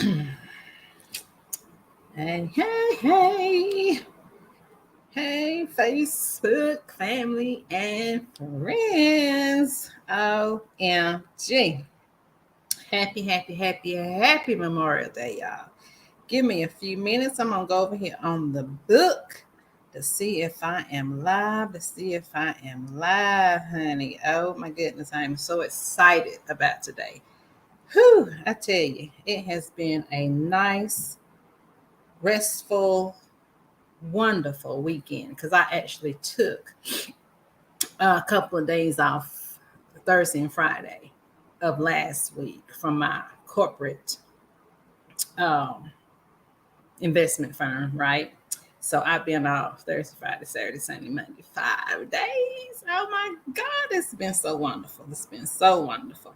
Hey, hey, hey, hey, Facebook family and friends. OMG. Happy Memorial Day, y'all. Give me a few minutes. I'm going to go over here on the book to see if I am live, honey. Oh, my goodness. I am so excited about today. Whew, I tell you, it has been a nice, restful, wonderful weekend because I actually took a couple of days off Thursday and Friday of last week from my corporate um, investment firm, right? So I've been off Thursday, Friday, Saturday, Sunday, Monday, 5 days. Oh my God, it's been so wonderful. It's been so wonderful.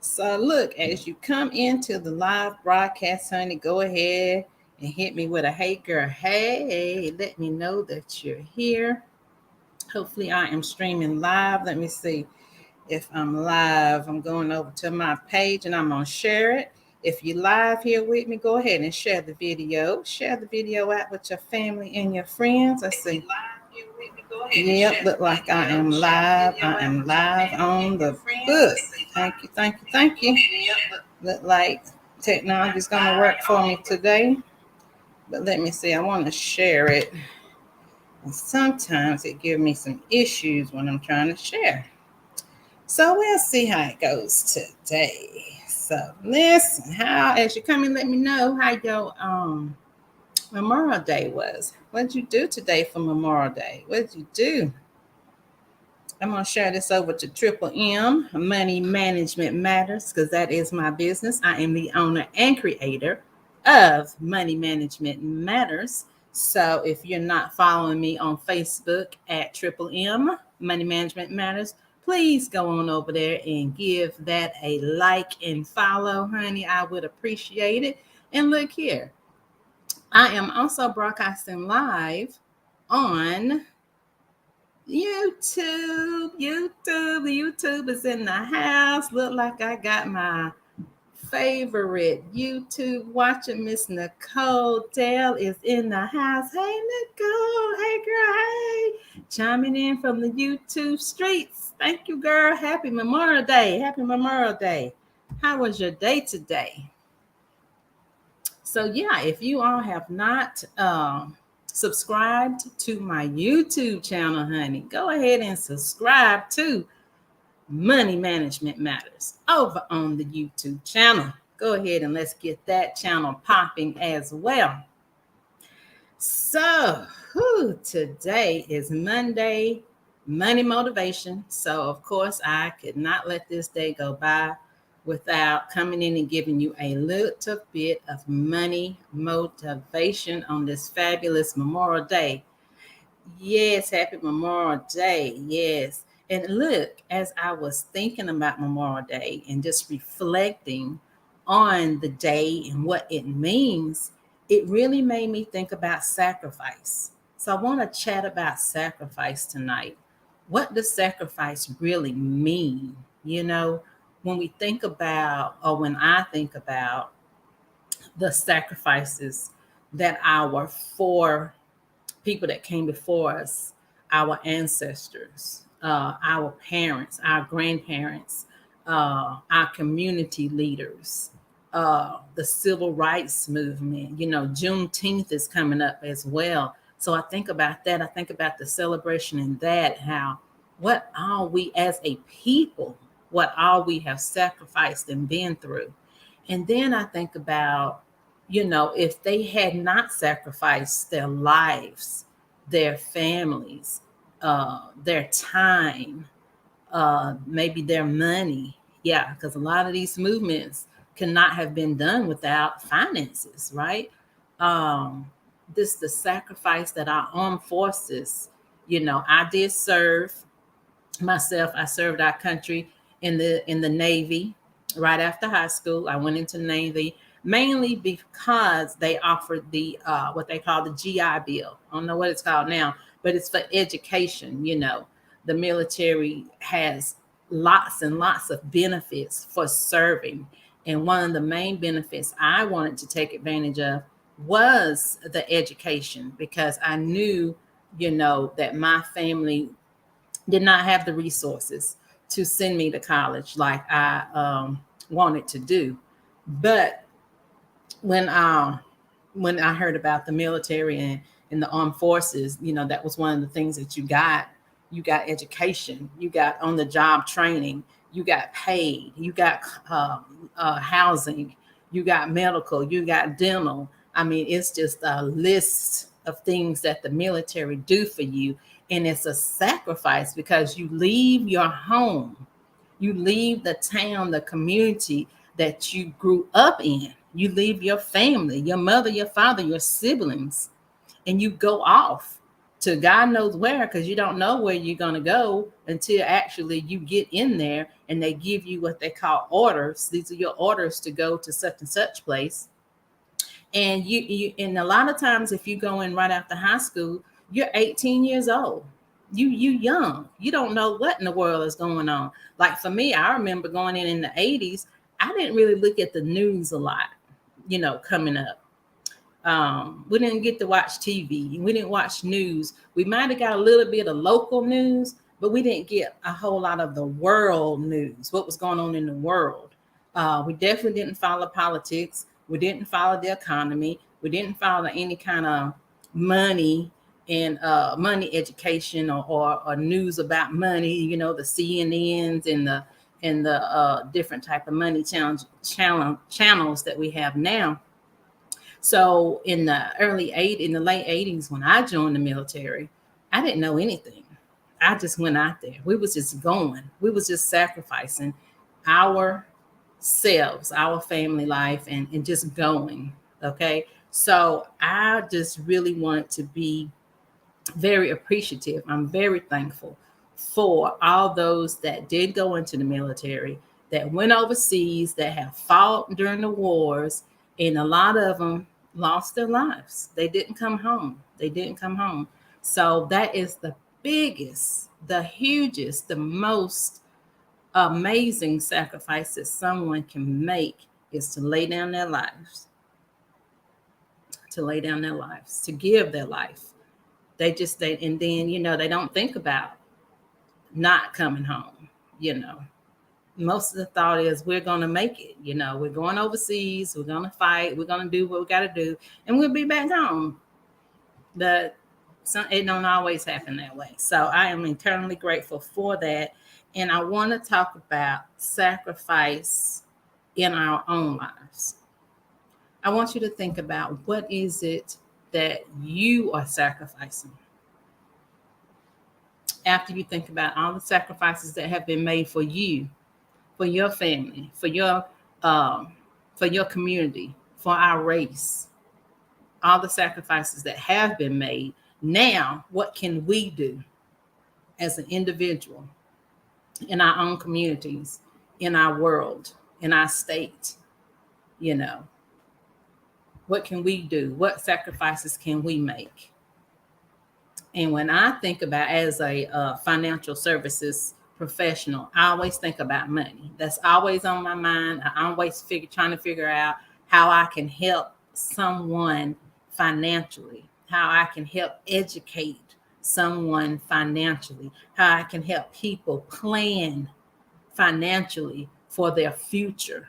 So look, as you come into the live broadcast, honey, go ahead and hit me with a hey girl, hey, let me know that you're here. Hopefully, I am streaming live. Let me see if I'm live. I'm going over to my page and I'm going to share it. If you're live here with me, go ahead and share the video. Share the video out with your family and your friends. Let's see. Yep, look like I am live. I am live on the book. Thank you, thank you, thank you. Look like technology is going to work for me today. But let me see. I want to share it. And sometimes it gives me some issues when I'm trying to share. So we'll see how it goes today. So listen, how as you come in, let me know how your Memorial Day was. What did you do today for Memorial Day? What did you do? I'm gonna share this over to Triple M Money Management Matters because that is my business. I am the owner and creator of Money Management Matters. So if you're not following me on Facebook at Triple M Money Management Matters, please go on over there and give that a like and follow, honey. I would appreciate it. And look here, I am also broadcasting live on YouTube is in the house. Look like I got my favorite YouTube watcher, Miss Nicole Dale, is in the house. Hey, Nicole. Hey, girl. Hey. Chiming in from the YouTube streets. Thank you, girl. Happy Memorial Day. Happy Memorial Day. How was your day today? So, yeah, if you all have not subscribed to my YouTube channel, honey, go ahead and subscribe to Money Management Matters over on the YouTube channel. Go ahead and let's get that channel popping as well. So, today is Monday, Money Motivation. So, of course, I could not let this day go by without coming in and giving you a little bit of money motivation on this fabulous Memorial Day. Yes, happy Memorial Day. Yes. And look, as I was thinking about Memorial Day and just reflecting on the day and what it means, it really made me think about sacrifice. So I want to chat about sacrifice tonight. What does sacrifice really mean? You know, when we think about, or when I think about the sacrifices that our four people that came before us, our ancestors, our parents, our grandparents, our community leaders, the civil rights movement. You know, Juneteenth is coming up as well. So I think about that. I think about the celebration in that, how what all we as a people, what all we have sacrificed and been through. And then I think about, if they had not sacrificed their lives, their families, their time, maybe their money. Yeah, because a lot of these movements cannot have been done without finances, right? This the sacrifice that our armed forces, I did serve myself. I served our country in the Navy right after high school. I went into the Navy mainly because they offered the what they call the GI Bill. I don't know what it's called now, but it's for education. The military has lots and lots of benefits for serving. And one of the main benefits I wanted to take advantage of was the education, because I knew, that my family did not have the resources to send me to college like I wanted to do. But when when I heard about the military and the armed forces, that was one of the things that you got. You got education, you got on the job training, you got paid, you got housing, you got medical, you got dental. I mean, it's just a list of things that the military do for you. And it's a sacrifice because you leave your home, you leave the town, the community that you grew up in. You leave your family, your mother, your father, your siblings, and you go off to God knows where, because you don't know where you're going to go until actually you get in there and they give you what they call orders. These are your orders to go to such and such place. And and a lot of times if you go in right after high school, you're 18 years old. You young. You don't know what in the world is going on. Like for me, I remember going in the 80s, I didn't really look at the news a lot, coming up. We didn't get to watch TV. We didn't watch news. We might have got a little bit of local news, but we didn't get a whole lot of the world news, what was going on in the world. We definitely didn't follow politics. We didn't follow the economy. We didn't follow any kind of money and money education or news about money. The CNNs and the different type of money channels that we have now. So in the late 80s, when I joined the military, I didn't know anything. I just went out there. We was just going. We was just sacrificing ourselves, our family life, and just going. Okay. So I just really wanted to be very appreciative. I'm very thankful for all those that did go into the military, that went overseas, that have fought during the wars, and a lot of them lost their lives. They didn't come home. They didn't come home. So that is the biggest, the hugest, the most amazing sacrifice that someone can make is to lay down their lives, to give their life. And then, they don't think about not coming home. you know Most of the thought is we're going to make it. We're going overseas, we're going to fight, we're going to do what we got to do, and we'll be back home. But it don't always happen that way. So I am eternally grateful for that. And I want to talk about sacrifice in our own lives. I want you to think about, what is it that you are sacrificing? After you think about all the sacrifices that have been made for you, for your family, for your community, for our race, all the sacrifices that have been made. Now, what can we do as an individual, in our own communities, in our world, in our state? What can we do? What sacrifices can we make? And when I think about, as a financial services professional, I always think about money. That's always on my mind. I always trying to figure out how I can help someone financially, how I can help educate someone financially, how I can help people plan financially for their future.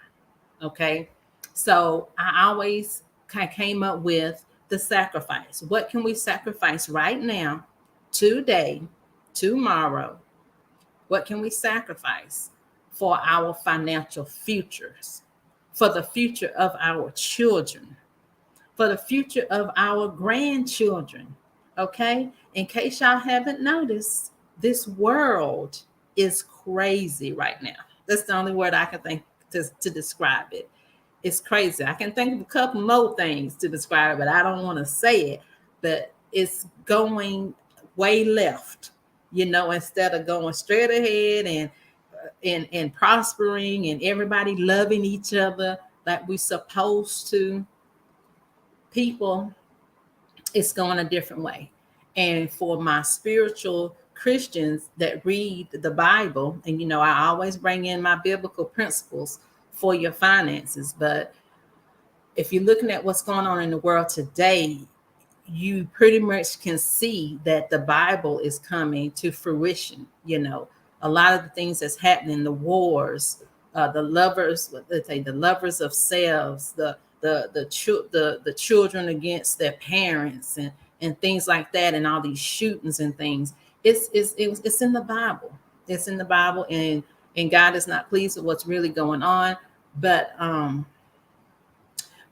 Okay. So I always kind of came up with the sacrifice. What can we sacrifice right now, today, tomorrow? What can we sacrifice for our financial futures, for the future of our children, for the future of our grandchildren? Okay. In case y'all haven't noticed, this world is crazy right now. That's the only word I can think to describe it. It's crazy. I can think of a couple more things to describe it. I don't want to say it, but it's going way left, instead of going straight ahead and prospering and everybody loving each other like we're supposed to. People, it's going a different way. And for my spiritual Christians that read the Bible, and I always bring in my biblical principles for your finances. But if you're looking at what's going on in the world today, you pretty much can see that the Bible is coming to fruition. You know, a lot of the things that's happening, the wars, the lovers, let's say the lovers of selves, the children against their parents, and things like that, and all these shootings and things. It's in the Bible. It's in the Bible, and God is not pleased with what's really going on. But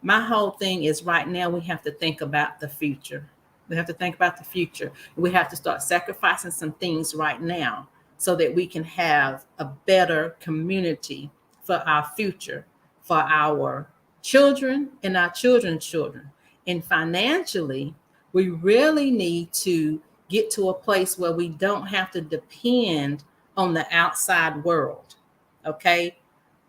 my whole thing is right now we have to think about the future. We have to think about the future. We have to start sacrificing some things right now so that we can have a better community for our future, for our children and our children's children. And financially, we really need to get to a place where we don't have to depend on the outside world. Okay,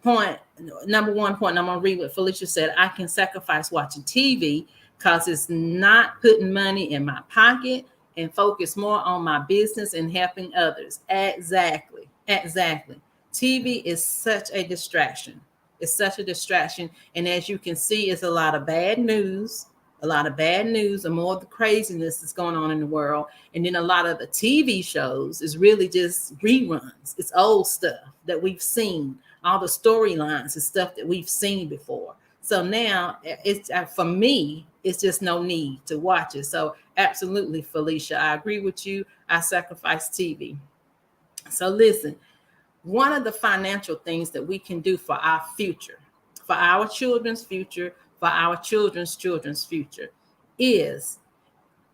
point number one point, I'm going to read what Felicia said. I can sacrifice watching TV because it's not putting money in my pocket and focus more on my business and helping others. Exactly. TV is such a distraction. It's such a distraction. And as you can see, it's a lot of bad news, and more of the craziness that's going on in the world. And then a lot of the TV shows is really just reruns. It's old stuff that we've seen, all the storylines and stuff that we've seen before. So now it's for me, it's just no need to watch it. So absolutely, Felicia, I agree with you. I sacrifice TV. So listen, one of the financial things that we can do for our future, for our children's future, for our children's children's future, is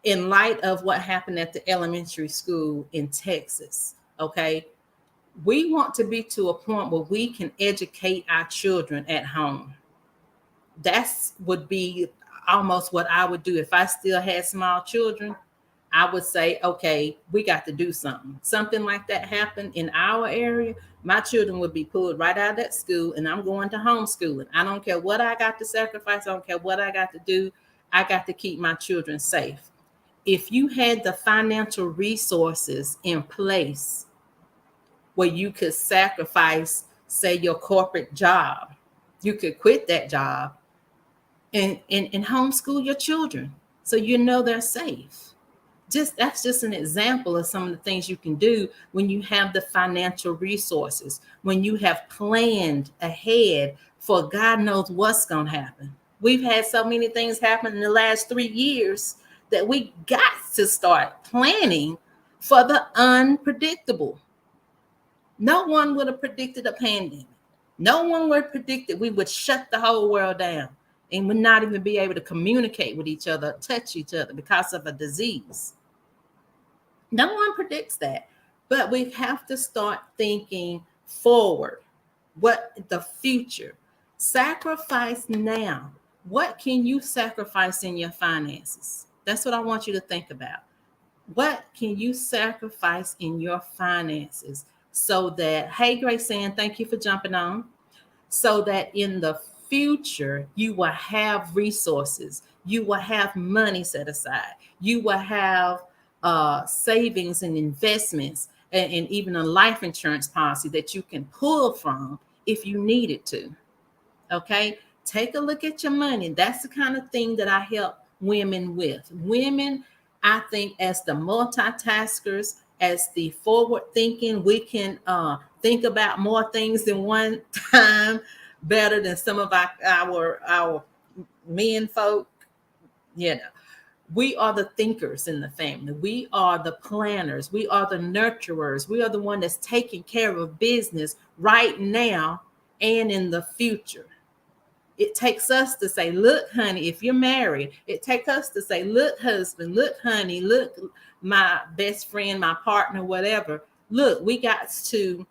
in light of what happened at the elementary school in Texas. Okay, we want to be to a point where we can educate our children at home. That's would be almost what I would do if I still had small children. I would say, okay, we got to do something like that happened in our area. My children would be pulled right out of that school, and I'm going to homeschooling. I don't care what I got to sacrifice. I don't care what I got to do. I got to keep my children safe. If you had the financial resources in place where you could sacrifice, say, your corporate job, you could quit that job and homeschool your children so you know they're safe. That's just an example of some of the things you can do when you have the financial resources, when you have planned ahead for God knows what's going to happen. We've had so many things happen in the last 3 years that we got to start planning for the unpredictable. No one would have predicted a pandemic. No one would have predicted we would shut the whole world down and would not even be able to communicate with each other, touch each other because of a disease. No one predicts that, but we have to start thinking forward. What the future? Sacrifice now. What can you sacrifice in your finances? That's what I want you to think about. What can you sacrifice in your finances so that, hey, Grace Ann, thank you for jumping on, so that in the future you will have resources, you will have money set aside, you will have savings and investments, and even a life insurance policy that you can pull from if you needed to. Okay, take a look at your money. That's the kind of thing that I help women with. Women, I think, as the multitaskers, as the forward thinking, we can think about more things than one time better than some of our men folk. You know, we are the thinkers in the family. We are the planners. We are the nurturers. We are the one that's taking care of business right now and in the future. It takes us to say, look, honey, if you're married, it takes us to say, look, husband, look, honey, look, my best friend, my partner, whatever. Look, we got to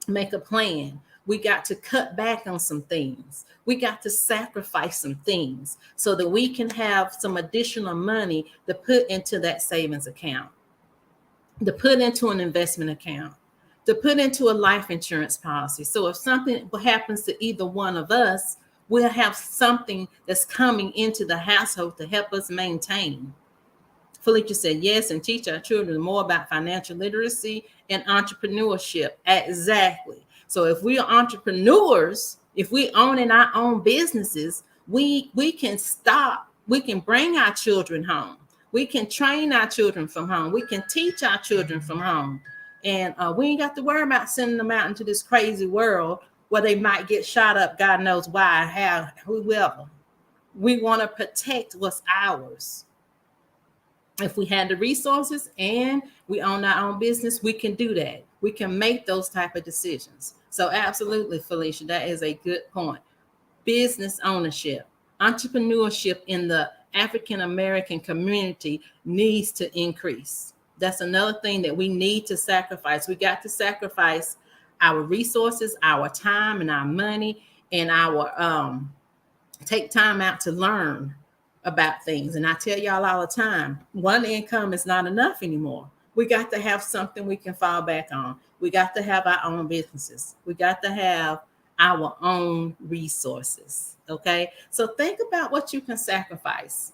make a plan. We got to cut back on some things. We got to sacrifice some things so that we can have some additional money to put into that savings account, to put into an investment account, to put into a life insurance policy. So if something happens to either one of us, we'll have something that's coming into the household to help us maintain. Felicia said, yes, and teach our children more about financial literacy and entrepreneurship. Exactly. So if we are entrepreneurs, If we own in our own businesses, we can stop. We can bring our children home. We can train our children from home. We can teach our children from home. And we ain't got to worry about sending them out into this crazy world where they might get shot up, God knows why, how, whoever. We want to protect what's ours. If we had the resources and we own our own business, we can do that. We can make those type of decisions. So absolutely, Felicia, that is a good point. Business ownership, entrepreneurship in the African American community needs to increase. That's another thing that we need to sacrifice. We got to sacrifice our resources, our time, and our money, and our take time out to learn about things. And I tell y'all all the time, one income is not enough anymore. We got to have something we can fall back on. We got to have our own businesses. We got to have our own resources. Okay. So think about what you can sacrifice.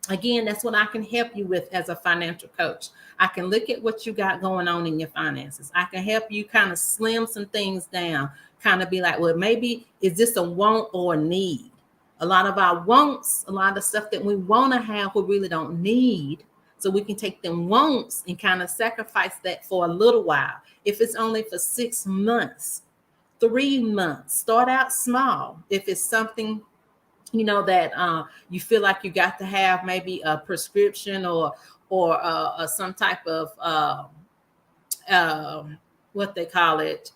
Again, that's what I can help you with as a financial coach. I can look at what you got going on in your finances. I can help you kind of slim some things down, kind of be like, well, maybe is this a want or a need? A lot of our wants, a lot of stuff that we want to have, we really don't need. So we can take them wants and kind of sacrifice that for a little while. If it's only for 6 months, 3 months, start out small. If it's something that you feel like you got to have, maybe a prescription or some type of what they call it,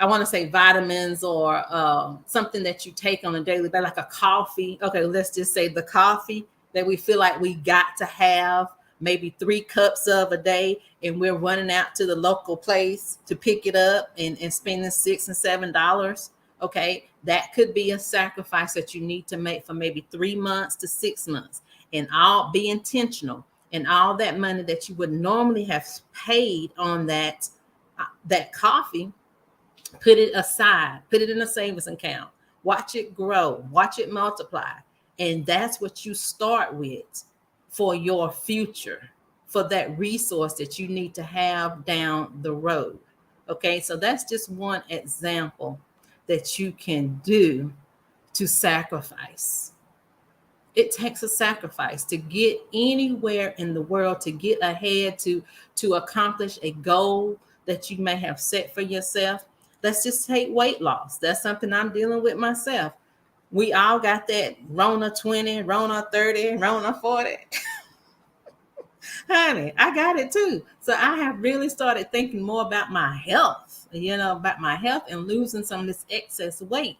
I want to say vitamins or something that you take on a daily basis, like a coffee. Okay, let's just say the coffee that we feel like we got to have maybe 3 cups of a day, and we're running out to the local place to pick it up and spending $6 and $7. Okay, that could be a sacrifice that you need to make for maybe 3 months to 6 months, and all be intentional. And all that money that you would normally have paid on that coffee, put it aside, put it in a savings account, watch it grow, watch it multiply. And that's what you start with for your future, for that resource that you need to have down the road. Okay, so that's just one example that you can do to sacrifice. It takes a sacrifice to get anywhere in the world, to get ahead, to accomplish a goal that you may have set for yourself. Let's just take weight loss. That's something I'm dealing with myself. We all got that Rona 20, Rona 30, Rona 40. Honey, I got it too. So I have really started thinking more about my health, about my health and losing some of this excess weight.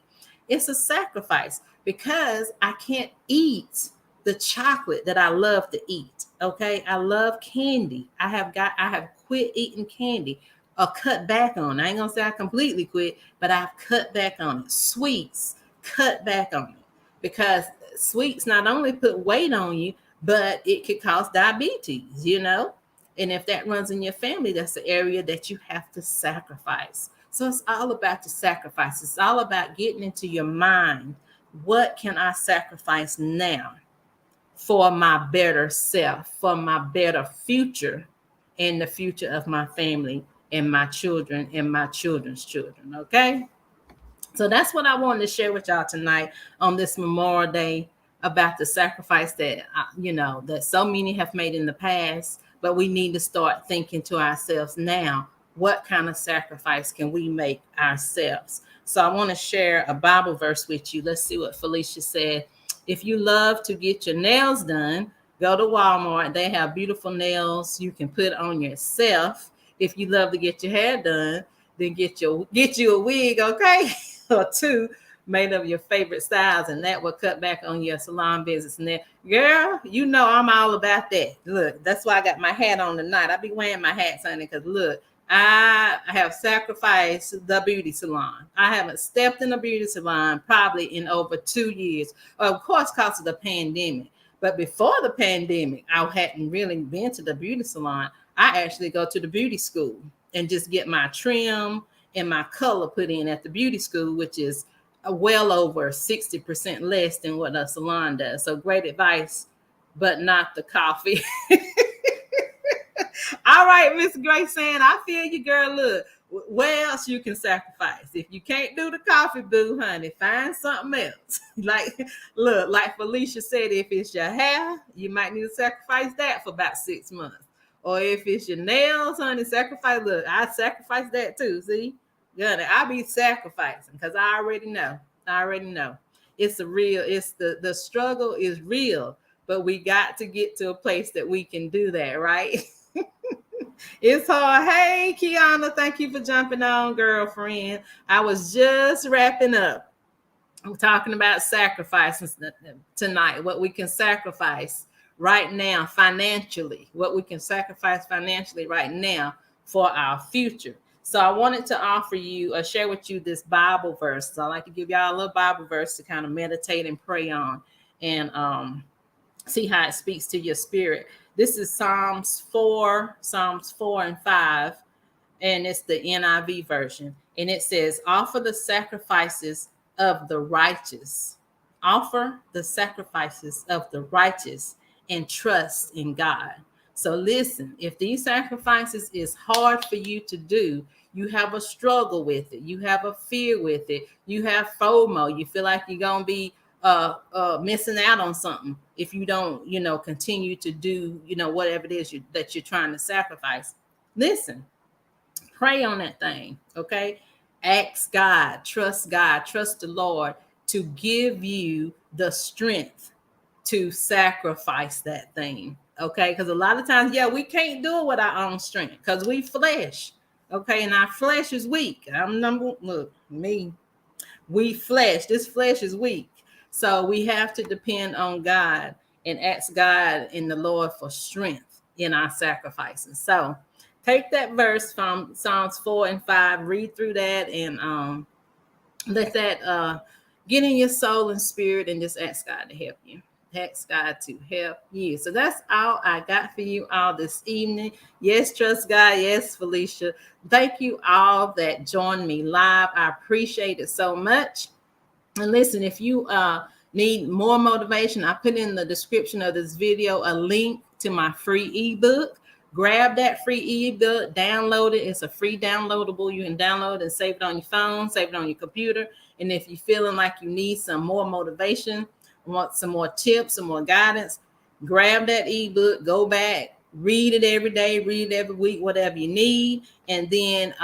It's a sacrifice because I can't eat the chocolate that I love to eat. Okay. I love candy. I have quit eating candy or cut back on. I ain't gonna say I completely quit, but I've cut back on it. Sweets, cut back on it, because sweets not only put weight on you, but it could cause diabetes, And if that runs in your family, that's the area that you have to sacrifice. So it's all about the sacrifice. It's all about getting into your mind. What can I sacrifice now for my better self, for my better future, and the future of my family and my children and my children's children? Okay. So that's what I wanted to share with y'all tonight on this Memorial Day, about the sacrifice that, that so many have made in the past, but we need to start thinking to ourselves now, what kind of sacrifice can we make ourselves? So I want to share a Bible verse with you. Let's see what Felicia said. If you love to get your nails done, go to Walmart. They have beautiful nails you can put on yourself. If you love to get your hair done, then get you a wig, okay? Or 2 made of your favorite styles, and that will cut back on your salon business. And then, girl, I'm all about that. Look, that's why I got my hat on tonight. I be wearing my hats, honey, because look, I have sacrificed the beauty salon. I haven't stepped in a beauty salon probably in over 2 years, of course, because of the pandemic. But before the pandemic, I hadn't really been to the beauty salon. I actually go to the beauty school and just get my trim and my color put in at the beauty school, which is well over 60% less than what a salon does. So great advice, but not the coffee. All right, Miss Grace saying, I feel you, girl. Look, where else you can sacrifice? If you can't do the coffee, boo, honey, find something else. Like, look, like Felicia said, if it's your hair, you might need to sacrifice that for about 6 months. Or if it's your nails, honey, sacrifice. Look, I sacrifice that too. See, yeah, I be sacrificing because I already know. I already know. It's a real. It's the struggle is real, but we got to get to a place that we can do that, right? It's hard. Hey, Kiana, thank you for jumping on, girlfriend. I was just wrapping up. I'm talking about sacrifices tonight, what we can sacrifice right now financially, what we can sacrifice financially right now for our future. So I wanted to offer you or share with you this Bible verse. So I like to give y'all a little Bible verse to kind of meditate and pray on and see how it speaks to your spirit. This is Psalms 4 and 5, and it's the NIV version. And it says, offer the sacrifices of the righteous. Offer the sacrifices of the righteous and trust in God. So listen, if these sacrifices is hard for you to do, you have a struggle with it, you have a fear with it, you have FOMO, you feel like you're going to be missing out on something if you don't, continue to do, whatever it is that you're trying to sacrifice. Listen, pray on that thing, okay? Ask God, trust the Lord to give you the strength to sacrifice that thing, okay? Because a lot of times, we can't do it with our own strength because we flesh, okay? And our flesh is weak. This flesh is weak. So we have to depend on God and ask God and the Lord for strength in our sacrifices. So take that verse from Psalms 4 and 5, read through that, and let that get in your soul and spirit, and just ask God to help you. Ask God to help you. So that's all I got for you all this evening. Yes, trust God. Yes, Felicia. Thank you all that joined me live. I appreciate it so much. And listen, if you need more motivation, I put in the description of this video a link to my free ebook. Grab that free ebook, download it. It's a free downloadable. You can download and save it on your phone, save it on your computer. And if you're feeling like you need some more motivation, want some more tips, some more guidance, grab that ebook, go back, read it every day, read it every week, whatever you need. And then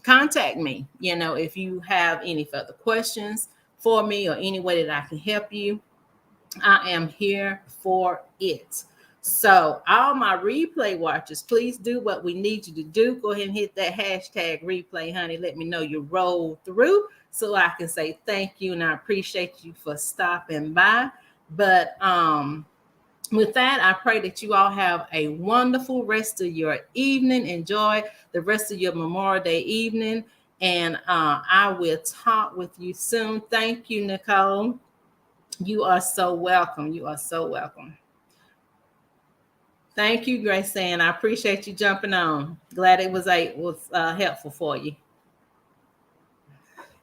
contact me, if you have any further questions for me or any way that I can help you. I am here for it. So all my replay watchers, please do what we need you to do. Go ahead and hit that hashtag replay, honey. Let me know you rolled through so I can say thank you, and I appreciate you for stopping by. But with that, I pray that you all have a wonderful rest of your evening. Enjoy the rest of your Memorial Day evening. And I will talk with you soon. Thank you, Nicole. You are so welcome. You are so welcome. Thank you, Grace Ann. I appreciate you jumping on. Glad it was helpful for you.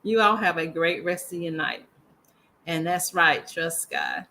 You all have a great rest of your night. And that's right. Trust God.